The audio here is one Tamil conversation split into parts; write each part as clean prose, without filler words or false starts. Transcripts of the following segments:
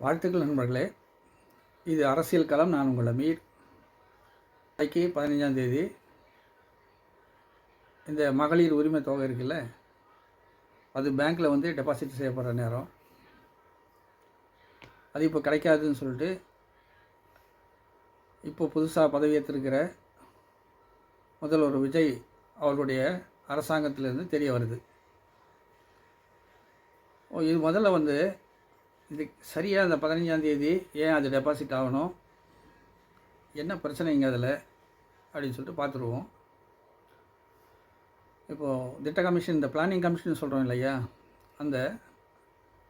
வாழ்த்துக்கள் நண்பர்களே. இது அரசியல் களம். நான் உங்கள் அமீர். நாளைக்கு 15ஆம் தேதி இந்த மகளிர் உரிமை தொகை இருக்குல்ல, அது பேங்க்கில் வந்து டெபாசிட் செய்யப்படுற நேரம். அது இப்போ கிடைக்காதுன்னு சொல்லிட்டு இப்போ புதுசாக பதவியேற்றிருக்கிற முதல்வர் விஜய் அவர்களுடைய அரசாங்கத்திலேருந்து தெரிய வருது. இது முதல்ல வந்து இது சரியாக அந்த 15ஆம் தேதி ஏன் அது டெபாசிட் ஆகணும், என்ன பிரச்சனைங்க அதில் அப்படின்னு சொல்லிட்டு பார்த்துருவோம். இப்போது திட்ட கமிஷன், இந்த பிளானிங் கமிஷன் சொல்கிறோம் இல்லையா, அந்த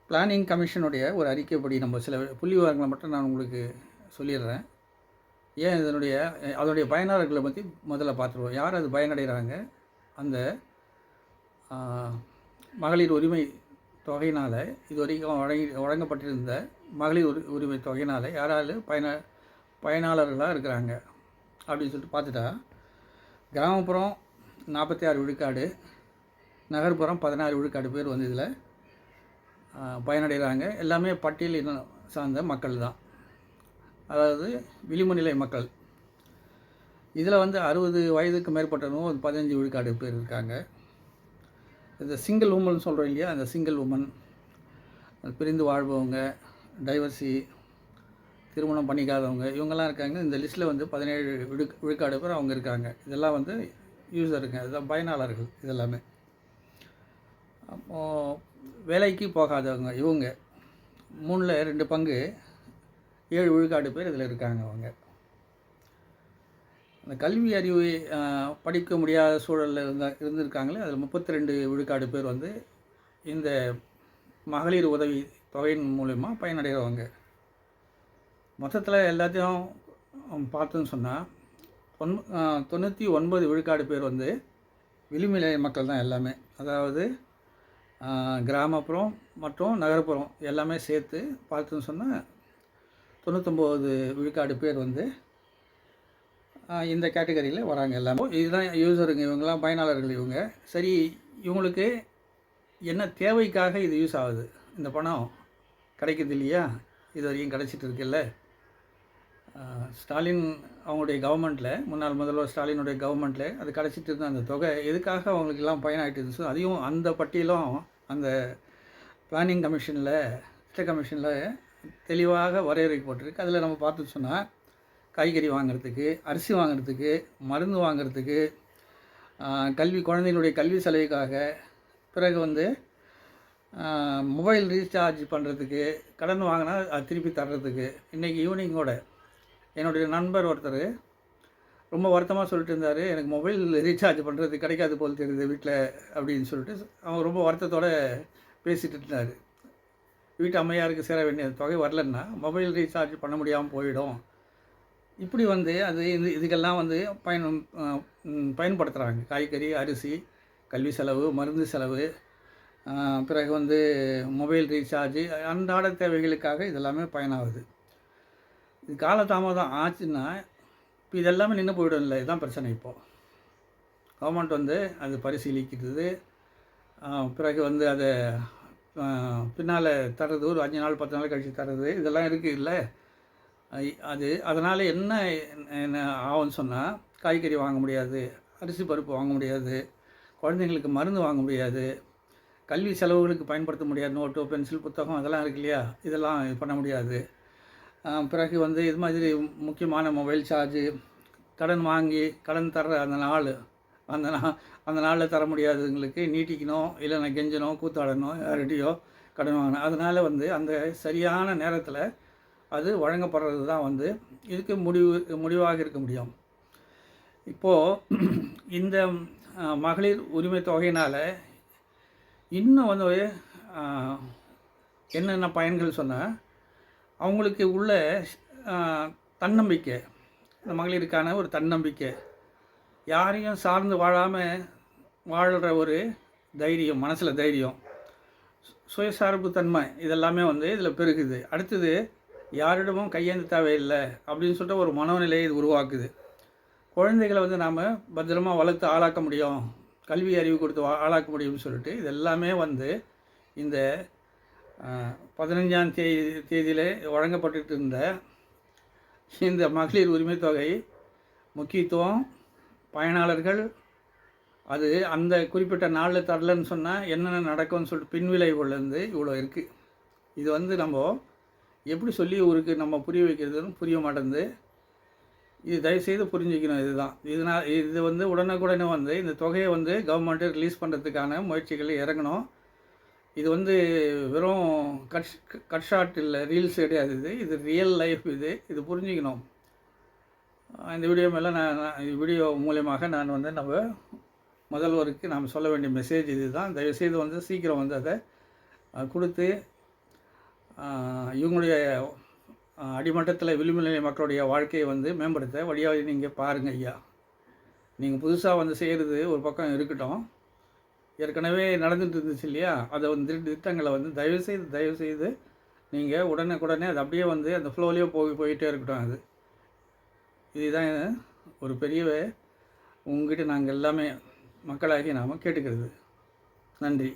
பிளானிங் கமிஷனுடைய ஒரு அறிக்கைப்படி நம்ம சில புள்ளி விவரங்களை மட்டும் நான் உங்களுக்கு சொல்லிடுறேன். ஏன் அதனுடைய பயனாளர்களை பற்றி முதல்ல பார்த்துருவோம். யார் அது பயனடைகிறாங்க, அந்த மகளிர் உரிமை தொகையினால் இது வரைக்கும் வழங்கப்பட்டிருந்த மகளிர் உரிமை தொகையினால் யாரால் பயனாளர்களாக இருக்கிறாங்க அப்படின்னு சொல்லிட்டு பார்த்துட்டா, கிராமப்புறம் 46 விழுக்காடு, நகர்ப்புறம் 16 விழுக்காடு பேர் வந்து இதில் பயனடைகிறாங்க. எல்லாமே பட்டியல் இனம் சார்ந்த மக்கள் தான், அதாவது விளிம்புநிலை மக்கள். இதில் வந்து 60 வயதுக்கு மேற்பட்டவங்க 15 விழுக்காடு பேர் இருக்காங்க. இந்த சிங்கிள் உமன் சொல்கிறோம் இல்லையா, அந்த சிங்கிள் உமன், பிரிந்து வாழ்பவங்க, டைவர்சி, திருமணம் பண்ணிக்காதவங்க, இவங்கெல்லாம் இருக்காங்க. இந்த லிஸ்ட்டில் வந்து 17 விழுக்காடு பேர் அவங்க இருக்காங்க. இதெல்லாம் வந்து யூஸருங்க, இதுதான் பயனாளர்கள் இதெல்லாமே. அப்போது வேலைக்கு போகாதவங்க இவங்க 3ல் 2 பங்கு 7 விழுக்காடு பேர் இதில் இருக்காங்க. அவங்க அந்த கல்வி அறிவு படிக்க முடியாத சூழலில் இருந்திருக்காங்களே, அதில் 32 விழுக்காடு பேர் வந்து இந்த மகளிர் உதவி தொகையின் மூலமா பயனடைகிறவங்க. மொத்தத்தில் எல்லாத்தையும் பார்த்தோன்னு சொன்னால் 99 விழுக்காடு பேர் வந்து விளிம்புநிலை மக்கள் தான் எல்லாமே. அதாவது கிராமப்புறம் மற்றும் நகர்ப்புறம் எல்லாமே சேர்த்து பார்த்தோன்னு சொன்னால் 99 விழுக்காடு பேர் வந்து இந்த கேட்டகரியில் வராங்க எல்லாமே. இதுதான் யூஸருங்க, இவங்கெல்லாம் பயனாளர்கள். இவங்க சரி, இவங்களுக்கு என்ன தேவைக்காக இது யூஸ் ஆகுது, இந்த பணம் கிடைக்குது இல்லையா, இது வரைக்கும் கிடச்சிட்டு இருக்குல்ல. ஸ்டாலின் அவங்களுடைய கவர்மெண்ட்டில், முன்னாள் முதல்வர் ஸ்டாலினுடைய கவர்மெண்ட்டில் அது கிடச்சிட்டு இருந்த அந்த தொகை எதுக்காக அவங்களுக்கெல்லாம் பயனாகிட்டு இருந்துச்சு, அதையும் அந்த பட்டியலும் அந்த பிளானிங் கமிஷனில், திட்ட கமிஷனில் தெளிவாக வரையறைக்கப்பட்டிருக்கு. அதில் நம்ம பார்த்து சொன்னால் காய்கறி வாங்கிறதுக்கு, அரிசி வாங்கிறதுக்கு, மருந்து வாங்கிறதுக்கு, குழந்தைகளுடைய கல்வி செலவுக்காக, பிறகு வந்து மொபைல் ரீசார்ஜ் பண்ணுறதுக்கு, கடன் வாங்கினா அது திருப்பி தர்றதுக்கு. இன்றைக்கி ஈவினிங்கோட என்னுடைய நண்பர் ஒருத்தர் ரொம்ப வருத்தமாக சொல்லிட்டு இருந்தார், எனக்கு மொபைல் ரீசார்ஜ் பண்ணுறது கிடைக்காது போல் தெரியுது வீட்டில் அப்படின்னு சொல்லிட்டு அவங்க ரொம்ப வருத்தத்தோடு பேசிகிட்டு இருந்தார். வீட்டு அம்மையாருக்கு சேர வேண்டிய தொகை வரலன்னா மொபைல் ரீசார்ஜ் பண்ண முடியாமல் போயிடும். இப்படி வந்து அது இதுக்கெல்லாம் வந்து பயன்படுத்துகிறாங்க. காய்கறி, அரிசி, கல்வி செலவு, மருந்து செலவு, பிறகு வந்து மொபைல் ரீசார்ஜு, அன்றாட தேவைகளுக்காக இதெல்லாமே பயனாகுது. இது காலதாமதம் ஆச்சுன்னா இப்போ இதெல்லாமே நின்று போய்டும் இல்லை, இதுதான் பிரச்சனை. இப்போது கவர்மெண்ட் வந்து அது பரிசீலிக்கிறது, பிறகு வந்து அதை பின்னால் தர்றது, ஒரு 5 நாள் 10 நாள் கழித்து தர்றது, இதெல்லாம் இருக்குது இல்லை. அதனால் என்ன ஆகும்னு சொன்னால், காய்கறி வாங்க முடியாது, அரிசி பருப்பு வாங்க முடியாது, குழந்தைங்களுக்கு மருந்து வாங்க முடியாது, கல்வி செலவுகளுக்கு பயன்படுத்த முடியாது, நோட்டு, பென்சில், புத்தகம் அதெல்லாம் இருக்கு இல்லையா, இதெல்லாம் பண்ண முடியாது. பிறகு வந்து இது மாதிரி முக்கியமான மொபைல் சார்ஜு, கடன் வாங்கி கடன் தர்ற அந்த நாளில் தர முடியாதவங்களுக்கு நீட்டிக்கணும், இல்லைன்னா கெஞ்சணும், கூத்தாடணும், யார்கிட்டையோ கடன் வாங்கணும். அதனால் வந்து அந்த சரியான நேரத்தில் அது வழங்கப்படுறது தான் வந்து இதுக்கு முடிவாக இருக்க முடியும். இப்போது இந்த மகளிர் உரிமை தொகையினால் இன்னும் வந்து என்னென்ன பயன்கள் சொன்னால், அவங்களுக்கு உள்ள தன்னம்பிக்கை, இந்த மகளிருக்கான ஒரு தன்னம்பிக்கை, யாரையும் சார்ந்து வாழாமல் வாழ்கிற ஒரு தைரியம், மனசில் தைரியம், சுயசார்பு தன்மை, இதெல்லாமே வந்து இதில் பெருகுது. அடுத்தது யாரிடமும் கையேந்து தேவையில்லை அப்படின்னு சொல்லிட்டு ஒரு மனோநிலையை இது உருவாக்குது. குழந்தைகளை வந்து நாம் பத்திரமாக வளர்த்து ஆளாக்க முடியும், கல்வி அறிவு கொடுத்து ஆளாக்க முடியும்னு சொல்லிட்டு இது எல்லாமே வந்து இந்த 15ஆம் தேதியில் வழங்கப்பட்டுட்டு இருந்த இந்த மகளிர் உரிமை தொகை முக்கியத்துவம், பயனாளர்கள், அது அந்த குறிப்பிட்ட நாளில் தரலன்னு சொன்னால் என்னென்ன நடக்கும்னு சொல்லிட்டு பின்விளைவுலேருந்து இவ்வளோ இருக்குது. இது வந்து நம்ம எப்படி சொல்லி ஊருக்கு நம்ம புரிய வைக்கிறதுன்னு புரிய மாட்டேங்குது. இது தயவுசெய்து புரிஞ்சுக்கணும். இது வந்து உடனுக்குடனே வந்து இந்த தொகையை வந்து கவர்மெண்ட்டு ரிலீஸ் பண்ணுறதுக்கான முயற்சிகள் இறங்கணும். இது வந்து வெறும் கட் ஷாட் இல்லை, ரீல்ஸ் கிடையாது. இது ரியல் லைஃப். இது புரிஞ்சுக்கணும். இந்த வீடியோ மேலே வீடியோ மூலியமாக நான் வந்து நம்ம முதல்வருக்கு நாம் சொல்ல வேண்டிய மெசேஜ் இது தான். தயவுசெய்து வந்து சீக்கிரம் வந்து அதை கொடுத்து இவங்களுடைய அடிமட்டத்தில் விளிம்புநிலை மக்களுடைய வாழ்க்கையை வந்து மேம்படுத்த வழியாக நீங்கள் பாருங்கள் ஐயா. நீங்கள் புதுசாக வந்து செய்கிறது ஒரு பக்கம் இருக்கட்டும், ஏற்கனவே நடந்துட்டு இருந்துச்சு இல்லையா, அதை வந்து திட்டங்களை வந்து தயவுசெய்து நீங்கள் உடனே அது அப்படியே வந்து அந்த ஃப்ளோலேயே போயிட்டே இருக்கட்டும். இதுதான் ஒரு பெரிய உங்ககிட்ட நாங்கள் எல்லாமே மக்களாகி நாம் கேட்டுக்கிறது. நன்றி.